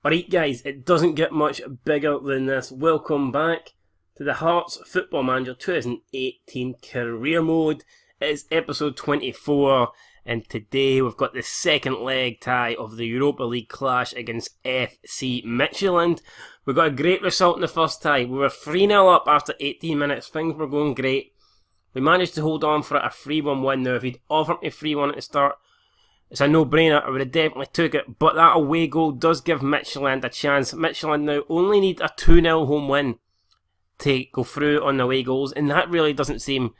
Alright guys, it doesn't get much bigger than this. Welcome back to the Hearts Football Manager 2018 Career Mode. It is episode 24 and today we've got the second leg tie of the Europa League clash against FC Midtjylland. We got a great result in the first tie. We were 3-0 up after 18 minutes. Things were going great. We managed to hold on for a 3-1 win. Now if he'd offered me 3-1 at the start, it's a no-brainer. I would have definitely took it. But that away goal does give Midtjylland a chance. Midtjylland now only need a 2-0 home win to go through on the away goals. And that really doesn't seem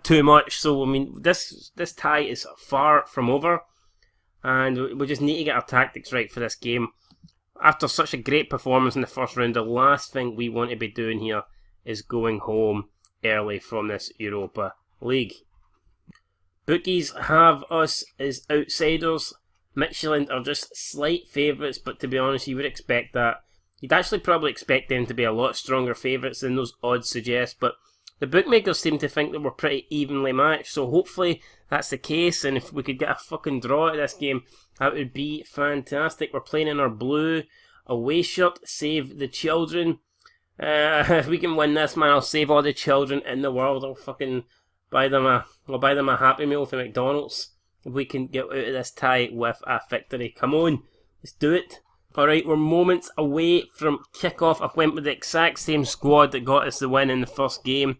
too much. So, I mean, this tie is far from over. And we just need to get our tactics right for this game. After such a great performance in the first round, the last thing we want to be doing here is going home early from this Europa League. Bookies have us as outsiders. Midtjylland are just slight favourites, but to be honest, you would expect that. You'd actually probably expect them to be a lot stronger favourites than those odds suggest, but the bookmakers seem to think that we're pretty evenly matched, so hopefully that's the case, and if we could get a fucking draw at this game, that would be fantastic. We're playing in our blue away shirt, save the children. If we can win this, man, I'll save all the children in the world. I'll fucking buy them a Happy Meal from McDonald's if we can get out of this tie with a victory. Come on, let's do it. Alright, we're moments away from kick-off. I went with the exact same squad that got us the win in the first game.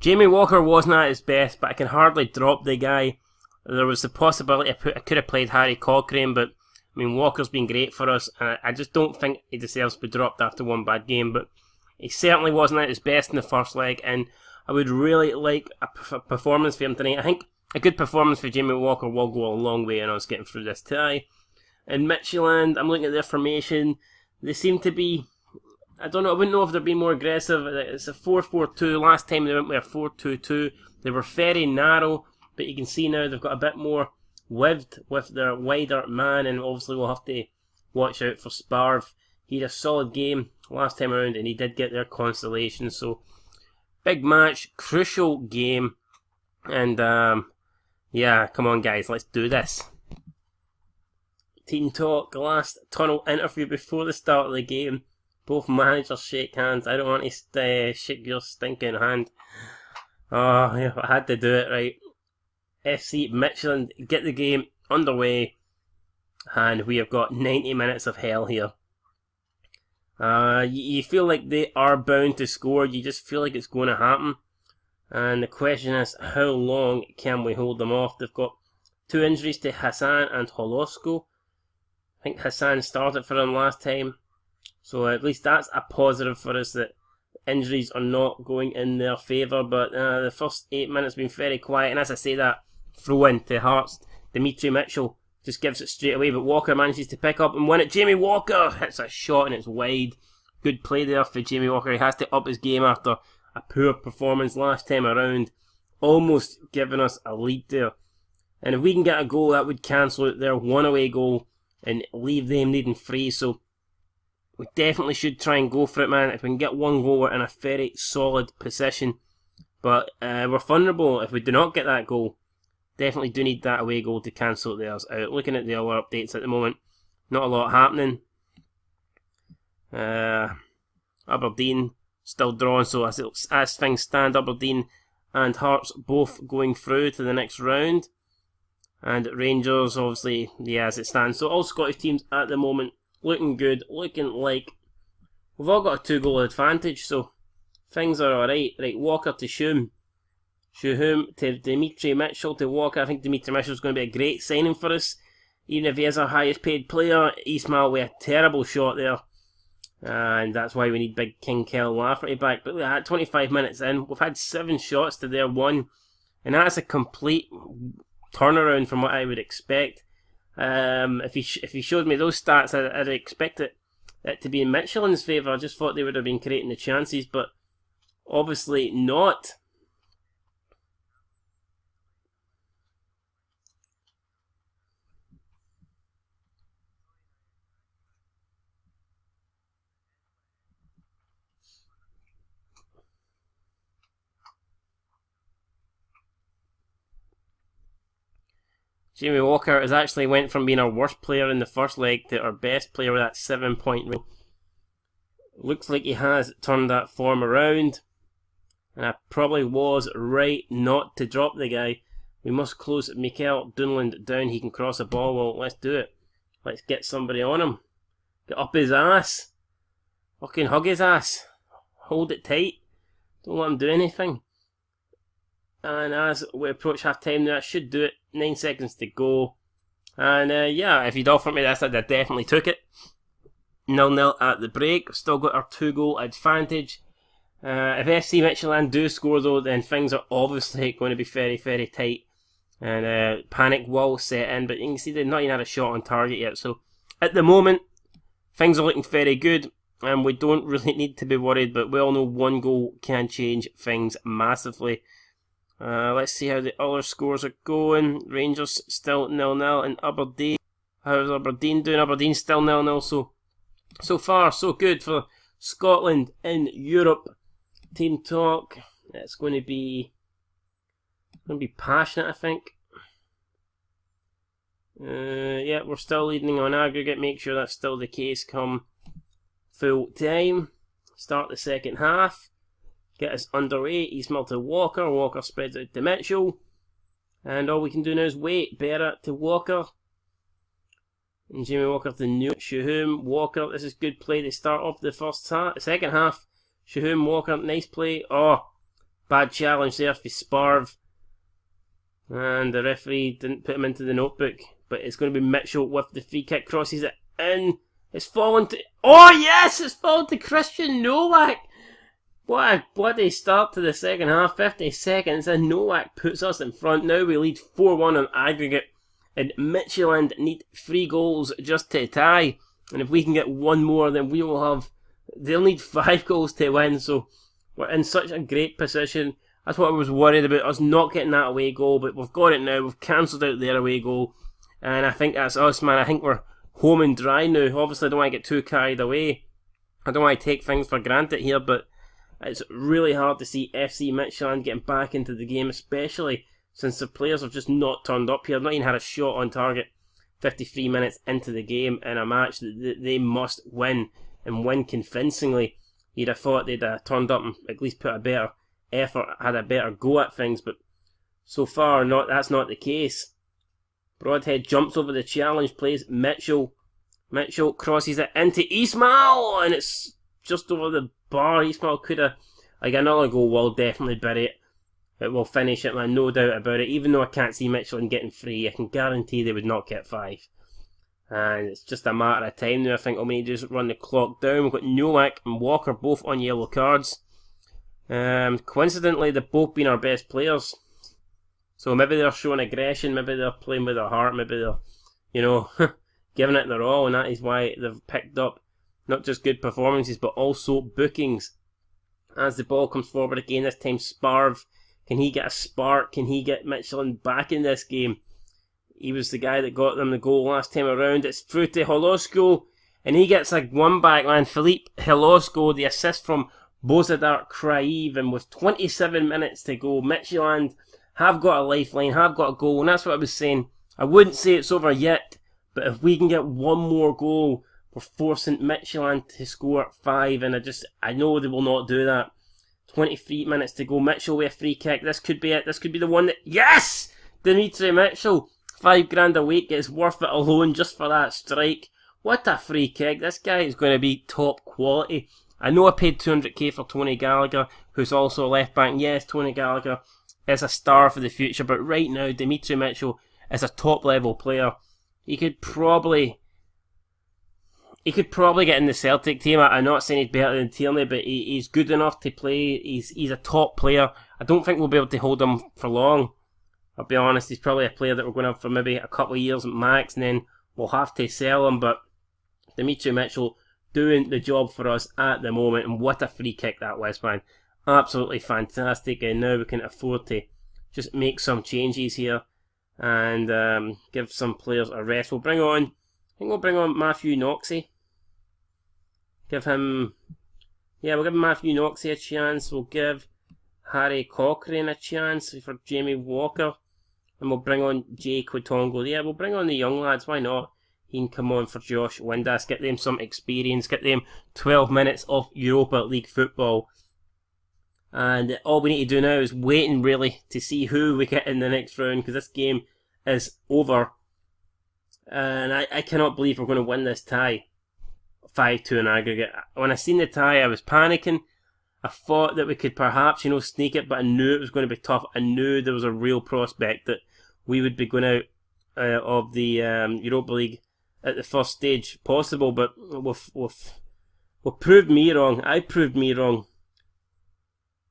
Jamie Walker wasn't at his best, but I can hardly drop the guy. There was the possibility I could have played Harry Cochrane, but I mean, Walker's been great for us, and I just don't think he deserves to be dropped after one bad game, but he certainly wasn't at his best in the first leg, and I would really like a performance for him tonight. I think a good performance for Jamie Walker will go a long way in us getting through this tie. In Midtjylland, I'm looking at their formation. They seem to be, I don't know, I wouldn't know if they're being more aggressive. It's a 4-4-2. Last time they went with a 4-2-2. They were very narrow, but you can see now they've got a bit more width with their wider man, and obviously we'll have to watch out for Sparv. He had a solid game last time around, and he did get their consolation, so big match, crucial game, and yeah, come on guys, let's do this. Team talk, last tunnel interview before the start of the game. Both managers shake hands. I don't want to shake your stinking hand. Oh, yeah, I had to do it, right. FC Midtjylland get the game underway, and we have got 90 minutes of hell here. You feel like they are bound to score. You just feel like it's going to happen. And the question is, how long can we hold them off? They've got 2 injuries to Hassan and Holosko. I think Hassan started for them last time. So at least that's a positive for us, that injuries are not going in their favour. But the first 8 minutes have been very quiet. And as I say that, throw in to Hearts. Dimitri Mitchell just gives it straight away, but Walker manages to pick up and win it. Jamie Walker hits a shot and it's wide. Good play there for Jamie Walker. He has to up his game after a poor performance last time around. Almost giving us a lead there. And if we can get a goal, that would cancel out their one away goal and leave them needing 3. So we definitely should try and go for it, man. If we can get one goal, we're in a very solid position. But we're vulnerable if we do not get that goal. Definitely do need that away goal to cancel theirs out. Looking at the other updates at the moment, not a lot happening. Aberdeen still drawn, so as things stand, Aberdeen and Hearts both going through to the next round. And Rangers, obviously, yeah, as it stands. So all Scottish teams at the moment looking good, looking like we've all got a 2-goal advantage, so things are alright. Right, Walker to Shum to Dimitri Mitchell to Walker. I think Dimitri Mitchell is going to be a great signing for us. Even if he is our highest paid player, Ismail with a terrible shot there. And that's why we need big King Kel Lafferty back. But look at that, 25 minutes in, we've had 7 shots to their 1. And that's a complete turnaround from what I would expect. If he showed me those stats, I'd expect it to be in Midtjylland's favour. I just thought they would have been creating the chances, but obviously not. Jamie Walker has actually went from being our worst player in the first leg to our best player with that 7-point rate. Looks like he has turned that form around. And I probably was right not to drop the guy. We must close Mikael Dunland down. He can cross a ball. Well, let's do it. Let's get somebody on him. Get up his ass. Fucking hug his ass. Hold it tight. Don't let him do anything. And as we approach half time now, that should do it. 9 seconds to go. And yeah, if you'd offered me this, I'd have definitely took it. 0-0 at the break. We've still got our 2-goal advantage. If FC Midtjylland do score though, then things are obviously going to be very, very tight. And panic will set in. But you can see they've not even had a shot on target yet. So at the moment, things are looking very good. And we don't really need to be worried. But we all know one goal can change things massively. Let's see how the other scores are going. Rangers still 0-0 and Aberdeen. How's Aberdeen doing? Aberdeen still 0-0. So far, so good for Scotland in Europe. Team talk. It's going to be passionate, I think. Yeah, we're still leading on aggregate. Make sure that's still the case come full time. Start the second half. Get us underway. Ismail to Walker. Walker spreads out to Mitchell. And all we can do now is wait. Berra to Walker. And Jamie Walker to New Shahum. Walker. This is good play. They start off the second half. Shahum, Walker. Nice play. Oh, bad challenge there for Sparv. And the referee didn't put him into the notebook. But it's going to be Mitchell with the free kick. Crosses it in. It's fallen to... Oh yes! It's fallen to Christian Nowak. What a bloody start to the second half. 50 seconds and Nowak puts us in front. Now we lead 4-1 on aggregate. And Midtjylland need 3 goals just to tie. And if we can get one more, then we will have... They'll need 5 goals to win. So we're in such a great position. That's what I was worried about. Us not getting that away goal. But we've got it now. We've cancelled out their away goal. And I think that's us, man. I think we're home and dry now. Obviously, I don't want to get too carried away. I don't want to take things for granted here. But it's really hard to see FC Midtjylland getting back into the game, especially since the players have just not turned up here. Not even had a shot on target 53 minutes into the game in a match that they must win, and win convincingly. You'd have thought they'd have turned up and at least put a better effort, had a better go at things, but so far that's not the case. Broadhead jumps over the challenge, plays Mitchell. Mitchell crosses it into Ismail, and it's just over the bar. Ismail could have, like, another goal will definitely bury it. It will finish it, man, no doubt about it. Even though I can't see Midtjylland getting 3, I can guarantee they would not get 5. And it's just a matter of time now. I think we need to just run the clock down. We've got Nowak and Walker both on yellow cards. Coincidentally, they've both been our best players. So maybe they're showing aggression, maybe they're playing with their heart, maybe they're, giving it their all, and that is why they've picked up not just good performances, but also bookings. As the ball comes forward again, this time Sparv. Can he get a spark? Can he get Midtjylland back in this game? He was the guy that got them the goal last time around. It's through to Holosko, and he gets like one back, man. Philippe Holosko, the assist from Bozadar Kraev, and with 27 minutes to go, Midtjylland have got a lifeline, have got a goal, and that's what I was saying. I wouldn't say it's over yet, but if we can get one more goal, we're forcing Midtjylland to score 5, and I know they will not do that. 23 minutes to go. Mitchell with a free kick. This could be it. This could be the one that... Yes! Dimitri Mitchell. $5,000 a week. It's worth it alone just for that strike. What a free kick. This guy is going to be top quality. I know I paid $200k for Tony Gallagher, who's also a left back. Yes, Tony Gallagher is a star for the future, but right now, Dimitri Mitchell is a top level player. He could probably get in the Celtic team. I'm not saying he's better than Tierney, but he's good enough to play. He's a top player. I don't think we'll be able to hold him for long. I'll be honest, he's probably a player that we're going to have for maybe a couple of years max, and then we'll have to sell him. But Dimitri Mitchell doing the job for us at the moment, and what a free kick that was, man. Absolutely fantastic, and now we can afford to just make some changes here and give some players a rest. We'll bring on Matthew Noxie. We'll give Matthew Noxie a chance. We'll give Harry Cochrane a chance for Jamie Walker. and we'll bring on Jay Quitongo. Yeah, we'll bring on the young lads, why not? He can come on for Josh Windass, get them some experience, get them 12 minutes of Europa League football. And all we need to do now is waiting, really, to see who we get in the next round, because this game is over. And I cannot believe we're going to win this tie 5-2 in aggregate. When I seen the tie, I was panicking. I thought that we could perhaps, sneak it, but I knew it was going to be tough. I knew there was a real prospect that we would be going out of the Europa League at the first stage possible, but we've proved me wrong. I proved me wrong.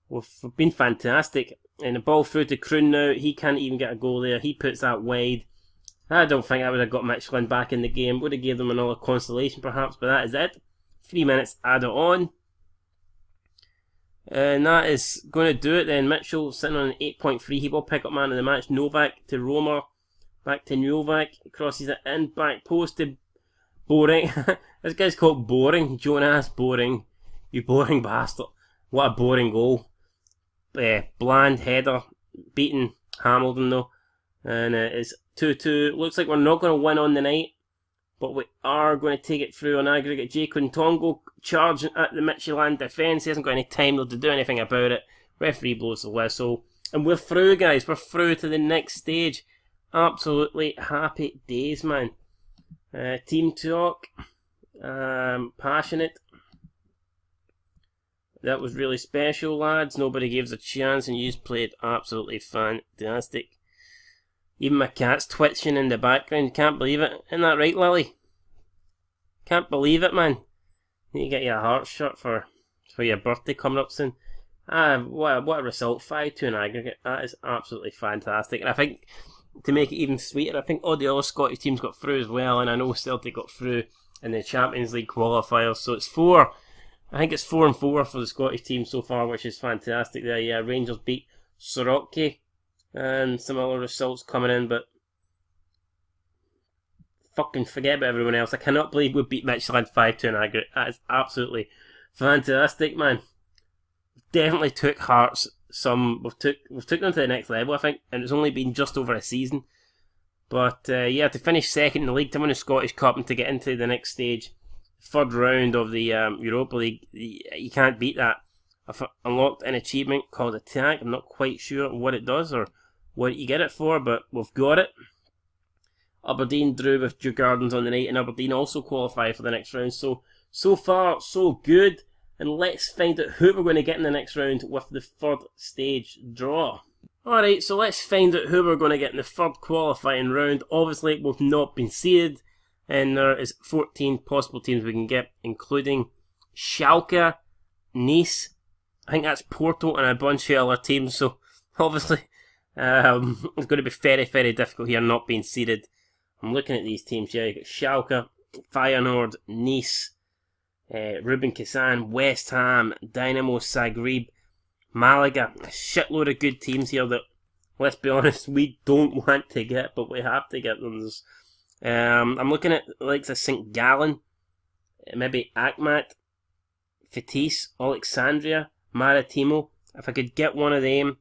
We've been fantastic. And the ball through to Kroon now. He can't even get a goal there. He puts that wide. I don't think I would have got Michelin back in the game. Would have gave them another consolation perhaps, but that is it. 3 minutes added on. And that is going to do it then. Mitchell sitting on an 8.3. He will pick up man of the match. Novak to Roma. Back to Novak. Crosses it in. Back post to Boring. This guy's called Boring. Jonas Boring. You boring bastard. What a boring goal. Bland header. Beating Hamilton though. And it's 2-2. Looks like we're not going to win on the night. But we are going to take it through on aggregate. Jay Quitongo charging at the Midtjylland defence. He hasn't got any time though to do anything about it. Referee blows the whistle. And we're through, guys. We're through to the next stage. Absolutely happy days, man. Team talk. Passionate. That was really special, lads. Nobody gave us a chance and you played absolutely fantastic. Even my cat's twitching in the background. Can't believe it. Isn't that right, Lily? Can't believe it, man. You need to get you a heart shirt for your birthday coming up soon. What a result. 5-2 in aggregate. That is absolutely fantastic. And I think, to make it even sweeter, I think all the other Scottish teams got through as well. And I know Celtic got through in the Champions League qualifiers. So it's 4. I think it's 4-4 for the Scottish team so far, which is fantastic. There, yeah, Rangers beat Sorocki. And some other results coming in, but fucking forget about everyone else. I cannot believe we beat Midtjylland 5-2 in aggregate. That is absolutely fantastic, man. Definitely took Hearts we've took them to the next level, I think, and it's only been just over a season. But yeah, to finish second in the league, to win the Scottish Cup and to get into the next stage, third round of the Europa League, you can't beat that. I've unlocked an achievement called Attack. I'm not quite sure what it does or what you get it for, but we've got it. Aberdeen drew with Djurgardens on the night, and Aberdeen also qualify for the next round. So far, so good. And let's find out who we're going to get in the next round with the third stage draw. Alright, so let's find out who we're going to get in the third qualifying round. Obviously, we've not been seeded, and there is 14 possible teams we can get, including Schalke, Nice, I think that's Porto and a bunch of other teams, so obviously it's going to be very, very difficult here not being seeded. I'm looking at these teams here. You've got Schalke, Feyenoord, Nice, Rubin Kazan, West Ham, Dynamo Zagreb, Malaga. A shitload of good teams here that, let's be honest, we don't want to get, but we have to get them. I'm looking at the likes of St. Gallen, maybe Akmat, Fetis, Alexandria, Maritimo. If I could get one of them,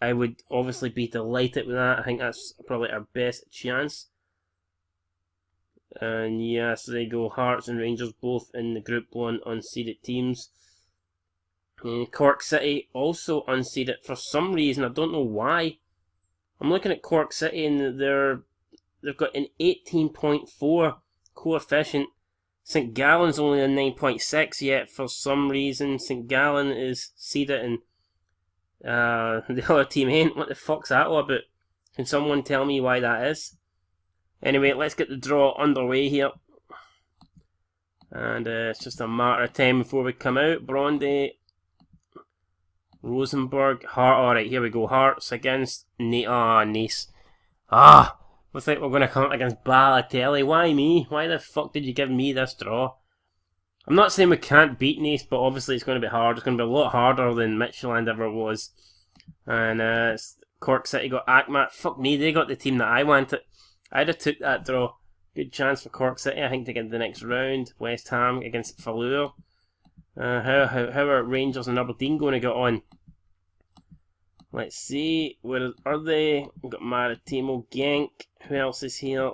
I would obviously be delighted with that. I think that's probably our best chance. And yeah, so there you go. Hearts and Rangers both in the Group 1 unseeded teams. And Cork City also unseeded for some reason. I don't know why. I'm looking at Cork City and they've got an 18.4 coefficient. St. Gallen's only a 9.6 yet for some reason. St. Gallen is seeded and the other team ain't. What the fuck's that all about? Can someone tell me why that is? Anyway, let's get the draw underway here. And it's just a matter of time before we come out. Bronte, Rosenborg, Hart. Alright, here we go. Hearts against Nice. Looks like we're going to come up against Balotelli. Why me? Why the fuck did you give me this draw? I'm not saying we can't beat Nice, but obviously it's going to be hard. It's going to be a lot harder than Midtjylland ever was. And Cork City got Akmat. Fuck me, they got the team that I wanted. I'd have took that draw. Good chance for Cork City, I think, to get to the next round. West Ham against Fallour. How are Rangers and Aberdeen going to get on? Let's see, where are they? We've got Maritimo, Genk. Who else is here?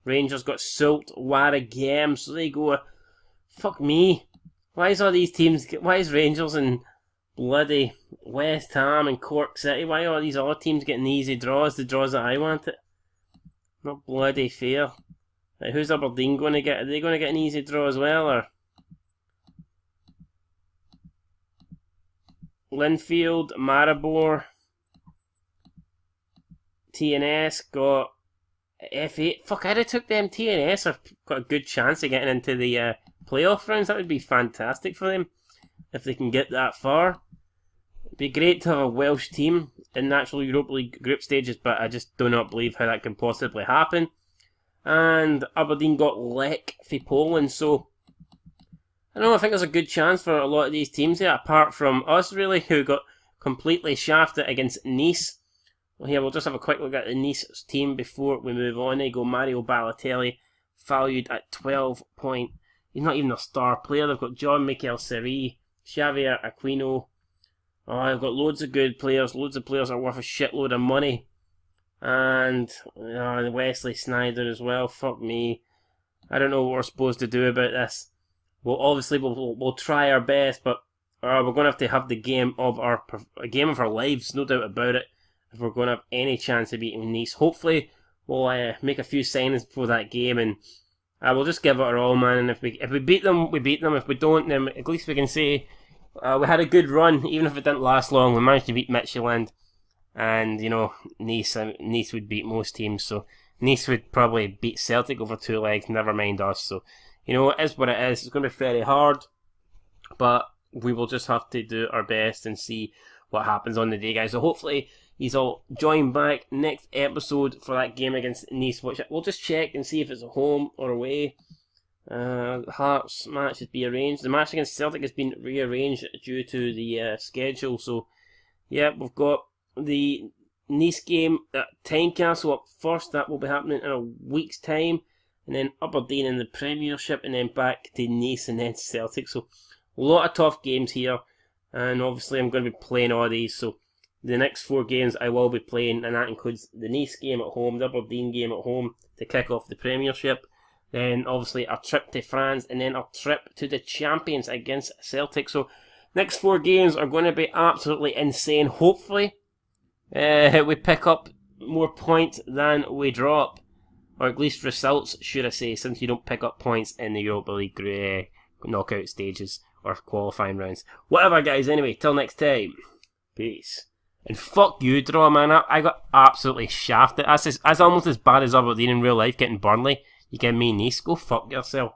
Rangers got Sult, Warragam. So they go. Fuck me. Why is all these teams? Why is Rangers and bloody West Ham and Cork City? Why are all these other teams getting easy draws? The draws that I wanted. Not bloody fair. Like, who's Aberdeen going to get? Are they going to get an easy draw as well, or? Linfield, Maribor, TNS got F8. Fuck, I'd have took them. TNS have got a good chance of getting into the playoff rounds. That would be fantastic for them if they can get that far. It'd be great to have a Welsh team in the actual Europa League group stages, but I just do not believe how that can possibly happen. And Aberdeen got Lech for Poland, so I don't know, I think there's a good chance for a lot of these teams here, apart from us, really, who got completely shafted against Nice. Well, here, we'll just have a quick look at the Nice team before we move on. They go Mario Balotelli, valued at 12 point. He's not even a star player. They've got John Mikel Seri, Xavier Aquino. Oh, they've got loads of good players. Loads of players are worth a shitload of money. And Wesley Sneijder as well. Fuck me. I don't know what we're supposed to do about this. Well, obviously we'll try our best, but we're going to have the game of our lives, no doubt about it, if we're going to have any chance of beating Nice. Hopefully we'll make a few signings before that game, and we'll just give it our all, man. And if we beat them, we beat them. If we don't, then at least we can say we had a good run, even if it didn't last long. We managed to beat Midtjylland, and Nice would beat most teams, so Nice would probably beat Celtic over 2 legs, never mind us. So it is what it is. It's going to be very hard, but we will just have to do our best and see what happens on the day, guys. So hopefully he's all join back next episode for that game against Nice, which we'll just check and see if it's at home or away. Hearts match has been arranged. The match against Celtic has been rearranged due to the schedule. So yeah, we've got the Nice game at Tynecastle up first. That will be happening in a week's time. And then Aberdeen in the Premiership, and then back to Nice and then Celtic. So a lot of tough games here, and obviously I'm going to be playing all these. So the next 4 games I will be playing, and that includes the Nice game at home, the Aberdeen game at home to kick off the Premiership. Then obviously our trip to France, and then our trip to the Champions against Celtic. So next 4 games are going to be absolutely insane. Hopefully we pick up more points than we drop. Or at least results, should I say, since you don't pick up points in the Europa League knockout stages or qualifying rounds. Whatever, guys. Anyway, till next time. Peace. And fuck you, draw, man. I got absolutely shafted. That's almost as bad as Aberdeen in real life getting Burnley. You get me Nice. Go fuck yourself.